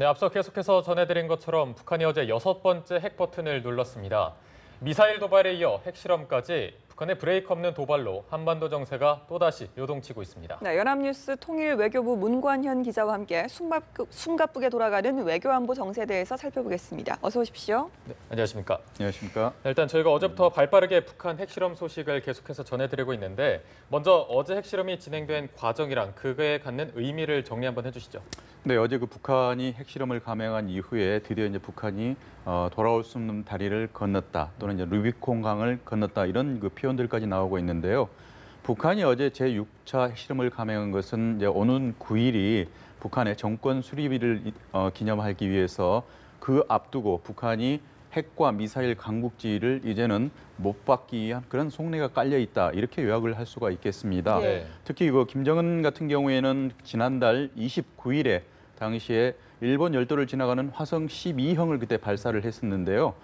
네, 앞서 계속해서 전해드린 것처럼 북한이 어제 6번째 핵 버튼을 눌렀습니다. 미사일 도발에 이어 핵실험까지 북한의 브레이크 없는 도발로 한반도 정세가 또다시 요동치고 있습니다. 네, 연합뉴스 통일 외교부 문관현 기자와 함께 숨가쁘게 돌아가는 외교안보 정세에 대해서 살펴보겠습니다. 어서 오십시오. 네, 안녕하십니까. 안녕하십니까. 네, 일단 저희가 어제부터 발빠르게 북한 핵실험 소식을 계속해서 전해드리고 있는데 먼저 어제 핵실험이 진행된 과정이랑 그거에 갖는 의미를 정리 한번 해주시죠. 네, 어제 그 북한이 핵실험을 감행한 이후에 드디어 이제 북한이 돌아올 수 없는 다리를 건넜다 또는 이제 루비콘강을 건넜다 이런 그 표현들까지 나오고 있는데요. 북한이 어제 제6차 핵실험을 감행한 것은 이제 오는 9일이 북한의 정권 수립일을 기념하기 위해서 그 앞두고 북한이 핵과 미사일 강국지를 이제는 못 받기 위한 그런 속내가 깔려 있다 이렇게 요약을 할 수가 있겠습니다. 네. 특히 이거 김정은 같은 경우에는 지난달 29일에 당시에 일본 열도를 지나가는 화성 12형을 그때 발사를 했었는데요.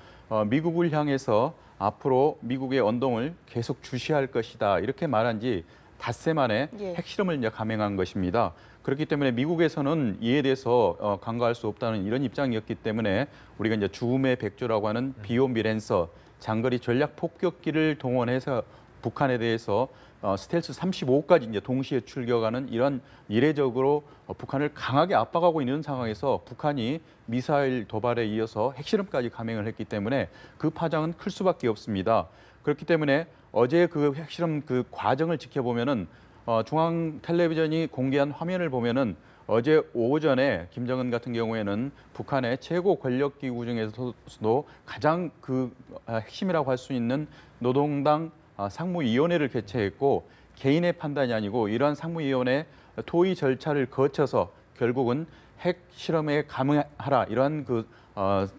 미국을 향해서 앞으로 미국의 언동을 계속 주시할 것이다 이렇게 말한 지 닷새 만에 핵실험을 이제 감행한 것입니다. 그렇기 때문에 미국에서는 이에 대해서 간과할 수 없다는 이런 입장이었기 때문에 우리가 이제 죽음의 백조라고 하는 비욘 미랜서 장거리 전략 폭격기를 동원해서 북한에 대해서 스텔스 35까지 이제 동시에 출격하는 이런 이례적으로 북한을 강하게 압박하고 있는 상황에서 북한이 미사일 도발에 이어서 핵실험까지 감행을 했기 때문에 그 파장은 클 수밖에 없습니다. 그렇기 때문에 어제 그 핵실험 그 과정을 지켜보면은 중앙 텔레비전이 공개한 화면을 보면은 어제 오전에 김정은 같은 경우에는 북한의 최고 권력 기구 중에서도 가장 그 핵심이라고 할 수 있는 노동당 상무위원회를 개최했고 개인의 판단이 아니고 이러한 상무위원회 토의 절차를 거쳐서 결국은 핵실험에 감행하라 이러한 그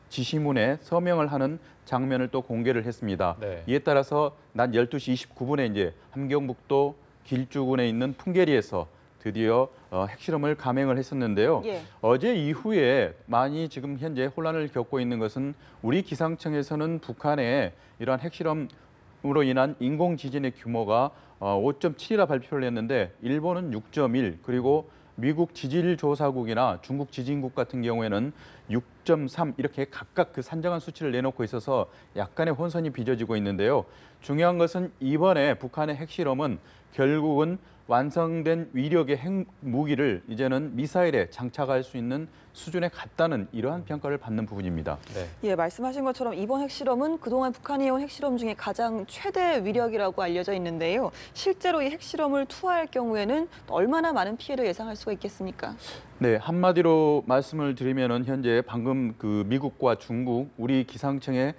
지시문에 서명을 하는 장면을 또 공개를 했습니다. 네. 이에 따라서 낮 12시 29분에 이제 함경북도 길주군에 있는 풍계리에서 드디어 핵실험을 감행을 했었는데요. 어제 이후에 많이 지금 현재 혼란을 겪고 있는 것은 우리 기상청에서는 북한의 이러한 핵실험으로 인한 인공 지진의 규모가 5.7이라 발표를 했는데 일본은 6.1 그리고 미국 지질조사국이나 중국 지진국 같은 경우에는 6.3 이렇게 각각 그 산정한 수치를 내놓고 있어서 약간의 혼선이 빚어지고 있는데요. 중요한 것은 이번에 북한의 핵실험은 결국은 완성된 위력의 핵무기를 이제는 미사일에 장착할 수 있는 수준에 갔다는 이러한 평가를 받는 부분입니다. 네. 예, 말씀하신 것처럼 이번 핵실험은 그동안 북한이 해온 핵실험 중에 가장 최대 위력이라고 알려져 있는데요. 실제로 이 핵실험을 투하할 경우에는 얼마나 많은 피해를 예상할 수가 있겠습니까? 네, 한마디로 말씀을 드리면은 현재 방금 그 미국과 중국, 우리 기상청의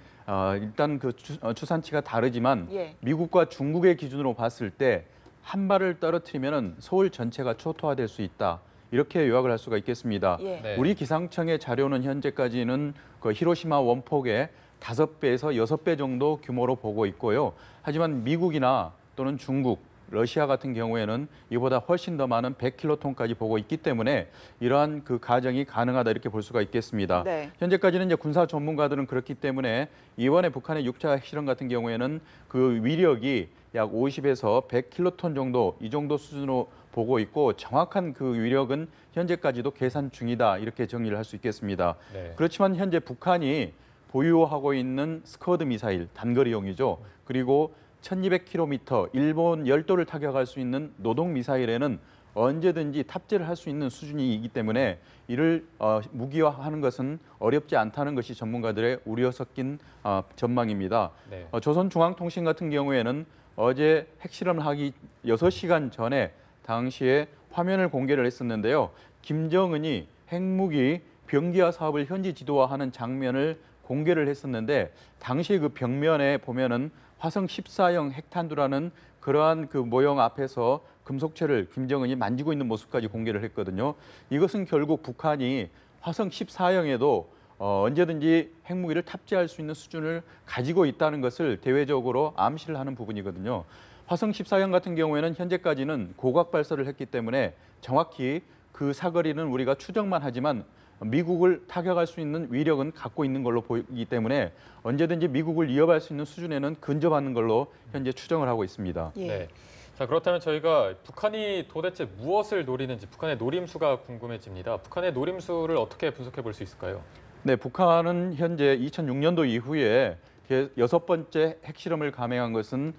일단 그 추산치가 다르지만 미국과 중국의 기준으로 봤을 때 한 발을 떨어뜨리면은 서울 전체가 초토화될 수 있다. 이렇게 요약을 할 수가 있겠습니다. 네. 우리 기상청의 자료는 현재까지는 그 히로시마 원폭의 5배에서 6배 정도 규모로 보고 있고요. 하지만 미국이나 또는 중국, 러시아 같은 경우에는 이보다 훨씬 더 많은 100킬로톤까지 보고 있기 때문에 이러한 그 가정이 가능하다 이렇게 볼 수가 있겠습니다. 현재까지는 이제 군사 전문가들은 그렇기 때문에 이번에 북한의 6차 핵실험 같은 경우에는 그 위력이 약 50에서 100킬로톤 정도 이 정도 수준으로 보고 있고 정확한 그 위력은 현재까지도 계산 중이다 이렇게 정리를 할 수 있겠습니다. 네. 그렇지만 현재 북한이 보유하고 있는 스커드 미사일 단거리용이죠. 그리고 1200km 일본 열도를 타격할 수 있는 노동 미사일에는 언제든지 탑재를 할 수 있는 수준이기 때문에 이를 무기화하는 것은 어렵지 않다는 것이 전문가들의 우려 섞인 전망입니다. 네. 조선중앙통신 같은 경우에는 어제 핵실험을 하기 6시간 전에 당시에 화면을 공개를 했었는데요. 김정은이 핵무기 병기화 사업을 현지 지도화하는 장면을 공개를 했었는데 당시 그 벽면에 보면은 화성 14형 핵탄두라는 그러한 그 모형 앞에서 금속체를 김정은이 만지고 있는 모습까지 공개를 했거든요. 이것은 결국 북한이 화성 14형에도 언제든지 핵무기를 탑재할 수 있는 수준을 가지고 있다는 것을 대외적으로 암시를 하는 부분이거든요. 화성 14형 같은 경우에는 현재까지는 고각 발사를 했기 때문에 정확히 그 사거리는 우리가 추정만 하지만 미국을 타격할 수 있는 위력은 갖고 있는 걸로 보이기 때문에 언제든지 미국을 위협할 수 있는 수준에는 근접하는 걸로 현재 추정을 하고 있습니다. 네. 자, 그렇다면 저희가 북한이 도대체 무엇을 노리는지 북한의 노림수가 궁금해집니다. 북한의 노림수를 어떻게 분석해 볼 수 있을까요? 네, 북한은 현재 2006년도 이후에 6번째 핵실험을 감행한 것은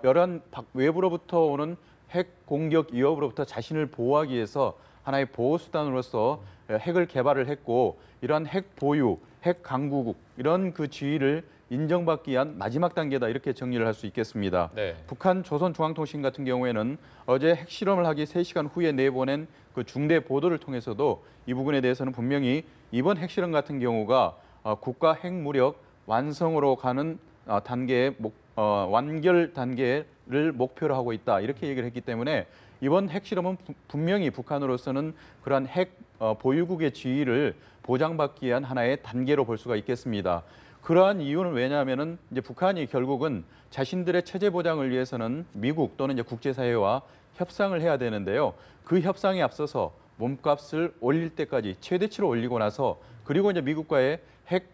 여러 외부로부터 오는 핵 공격 위협으로부터 자신을 보호하기 위해서 하나의 보호 수단으로서 핵을 개발을 했고, 이러한 핵 보유, 핵 강국국 이런 그 지위를 인정받기 위한 마지막 단계다, 이렇게 정리를 할 수 있겠습니다. 네. 북한 조선중앙통신 같은 경우에는 어제 핵실험을 하기 3시간 후에 내보낸 그 중대 보도를 통해서도 이 부분에 대해서는 분명히 이번 핵실험 같은 경우가 국가 핵무력 완성으로 가는 단계의 완결 단계를 목표로 하고 있다, 이렇게 얘기를 했기 때문에 이번 핵실험은 분명히 북한으로서는 그러한 핵 보유국의 지위를 보장받기 위한 하나의 단계로 볼 수가 있겠습니다. 그러한 이유는 왜냐하면은 이제 북한이 결국은 자신들의 체제 보장을 위해서는 미국 또는 이제 국제사회와 협상을 해야 되는데요. 그 협상에 앞서서 몸값을 올릴 때까지 최대치로 올리고 나서, 그리고 이제 미국과의 핵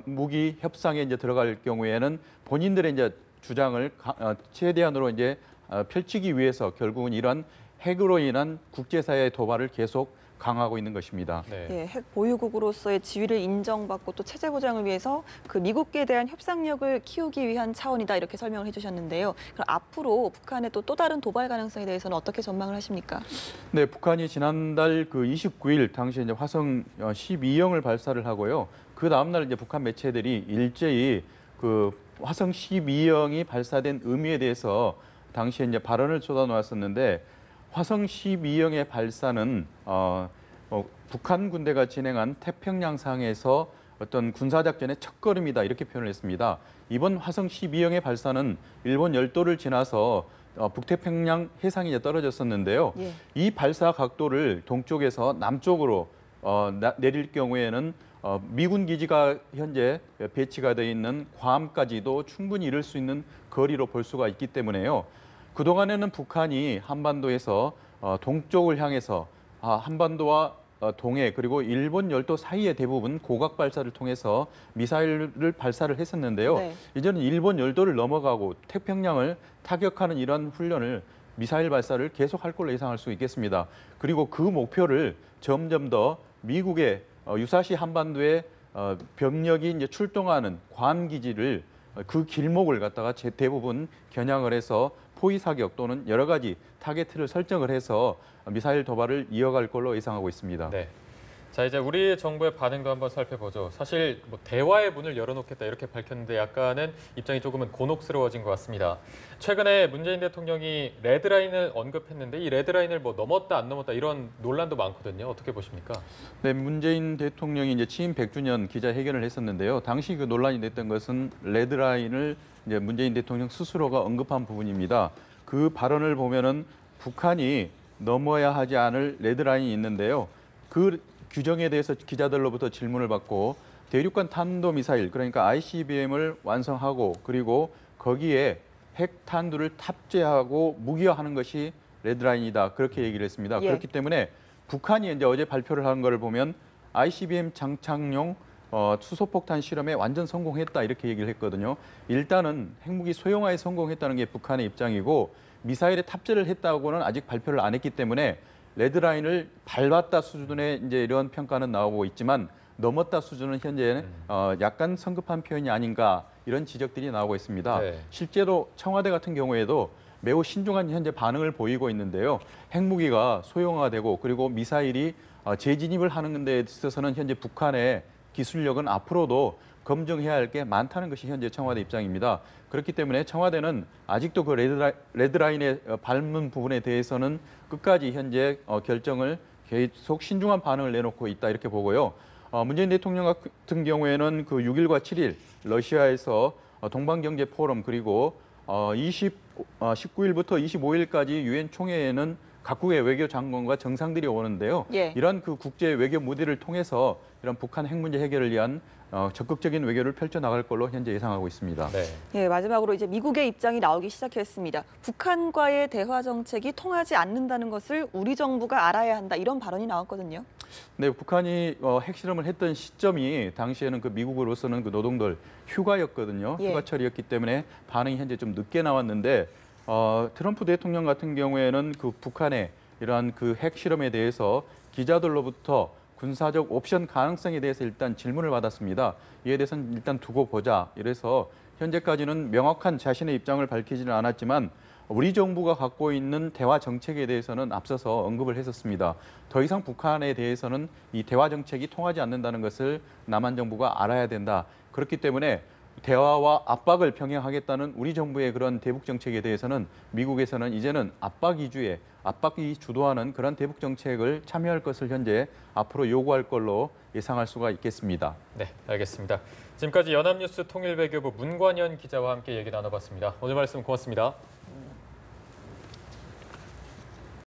무기 협상에 이제 들어갈 경우에는 본인들의 이제 주장을 최대한으로 이제 펼치기 위해서 결국은 이러한 핵으로 인한 국제사회의 도발을 계속 강화하고 있는 것입니다. 네. 예, 핵 보유국으로서의 지위를 인정받고 또 체제 보장을 위해서 그 미국에 대한 협상력을 키우기 위한 차원이다, 이렇게 설명을 해주셨는데요. 그럼 앞으로 북한의 또 다른 도발 가능성에 대해서는 어떻게 전망을 하십니까? 네, 북한이 지난달 그 29일 당시에 이제 화성 12형을 발사를 하고요. 그 다음 날 이제 북한 매체들이 일제히 그 화성 12형이 발사된 의미에 대해서 당시에 이제 발언을 쏟아놓았었는데, 화성 12형의 발사는 북한 군대가 진행한 태평양상에서 어떤 군사작전의 첫걸음이다, 이렇게 표현을 했습니다. 이번 화성 12형의 발사는 일본 열도를 지나서 북태평양 해상에 이제 떨어졌었는데요. 예. 이 발사 각도를 동쪽에서 남쪽으로 내릴 경우에는 미군 기지가 현재 배치가 되어 있는 괌까지도 충분히 이룰 수 있는 거리로 볼 수가 있기 때문에요. 그동안에는 북한이 한반도에서 동쪽을 향해서 한반도와 동해 그리고 일본 열도 사이에 대부분 고각 발사를 통해서 미사일을 발사를 했었는데요. 네. 이제는 일본 열도를 넘어가고 태평양을 타격하는 이런 훈련을, 미사일 발사를 계속할 걸로 예상할 수 있겠습니다. 그리고 그 목표를 점점 더 미국의 유사시 한반도에 병력이 이제 출동하는 괌 기지를 그 길목을 갖다가 대부분 겨냥을 해서 포위 사격 또는 여러 가지 타겟을 설정을 해서 미사일 도발을 이어갈 걸로 예상하고 있습니다. 네. 자, 이제 우리 정부의 반응도 한번 살펴보죠. 사실 뭐 대화의 문을 열어놓겠다 이렇게 밝혔는데 약간은 입장이 조금은 곤혹스러워진 것 같습니다. 최근에 문재인 대통령이 레드라인을 언급했는데 이 레드라인을 뭐 넘었다 안 넘었다 이런 논란도 많거든요. 어떻게 보십니까? 네, 문재인 대통령이 이제 취임 100주년 기자회견을 했었는데요. 당시 그 논란이 됐던 것은 레드라인을 이제 문재인 대통령 스스로가 언급한 부분입니다. 그 발언을 보면은 북한이 넘어야 하지 않을 레드라인이 있는데요. 그 규정에 대해서 기자들로부터 질문을 받고 대륙간 탄도미사일, 그러니까 ICBM을 완성하고 그리고 거기에 핵탄두를 탑재하고 무기화하는 것이 레드라인이다, 그렇게 얘기를 했습니다. 예. 그렇기 때문에 북한이 이제 어제 발표를 한 거를 보면 ICBM 장착용 수소폭탄 실험에 완전 성공했다, 이렇게 얘기를 했거든요. 일단은 핵무기 소형화에 성공했다는 게 북한의 입장이고, 미사일에 탑재를 했다고는 아직 발표를 안 했기 때문에 레드라인을 밟았다 수준의 이제 이런 평가는 나오고 있지만 넘었다 수준은 현재 약간 성급한 표현이 아닌가, 이런 지적들이 나오고 있습니다. 네. 실제로 청와대 같은 경우에도 매우 신중한 현재 반응을 보이고 있는데요. 핵무기가 소형화되고 그리고 미사일이 재진입을 하는 데 있어서는 현재 북한의 기술력은 앞으로도 검증해야 할 게 많다는 것이 현재 청와대 입장입니다. 그렇기 때문에 청와대는 아직도 그 레드라인에 밟는 부분에 대해서는 끝까지 현재 결정을 계속 신중한 반응을 내놓고 있다, 이렇게 보고요. 문재인 대통령 같은 경우에는 그 6일과 7일 러시아에서 동방경제 포럼 그리고 19일부터 25일까지 유엔 총회에는 각국의 외교 장관과 정상들이 오는데요. 예. 이런 그 국제 외교 무대를 통해서 이런 북한 핵 문제 해결을 위한 적극적인 외교를 펼쳐나갈 걸로 현재 예상하고 있습니다. 네. 예, 마지막으로 이제 미국의 입장이 나오기 시작했습니다. 북한과의 대화 정책이 통하지 않는다는 것을 우리 정부가 알아야 한다, 이런 발언이 나왔거든요. 네, 북한이 핵실험을 했던 시점이 당시에는 그 미국으로서는 그 노동들 휴가였거든요. 예. 휴가철이었기 때문에 반응이 현재 좀 늦게 나왔는데 트럼프 대통령 같은 경우에는 그 북한의 이러한 그 핵 실험에 대해서 기자들로부터 군사적 옵션 가능성에 대해서 일단 질문을 받았습니다. 이에 대해서는 일단 두고 보자. 이래서 현재까지는 명확한 자신의 입장을 밝히지는 않았지만 우리 정부가 갖고 있는 대화 정책에 대해서는 앞서서 언급을 했었습니다. 더 이상 북한에 대해서는 이 대화 정책이 통하지 않는다는 것을 남한 정부가 알아야 된다. 그렇기 때문에 대화와 압박을 병행하겠다는 우리 정부의 그런 대북 정책에 대해서는 미국에서는 이제는 압박이 주도하는 그런 대북 정책을 참여할 것을 현재 앞으로 요구할 걸로 예상할 수가 있겠습니다. 네, 알겠습니다. 지금까지 연합뉴스 통일외교부 문관현 기자와 함께 얘기 나눠봤습니다. 오늘 말씀 고맙습니다.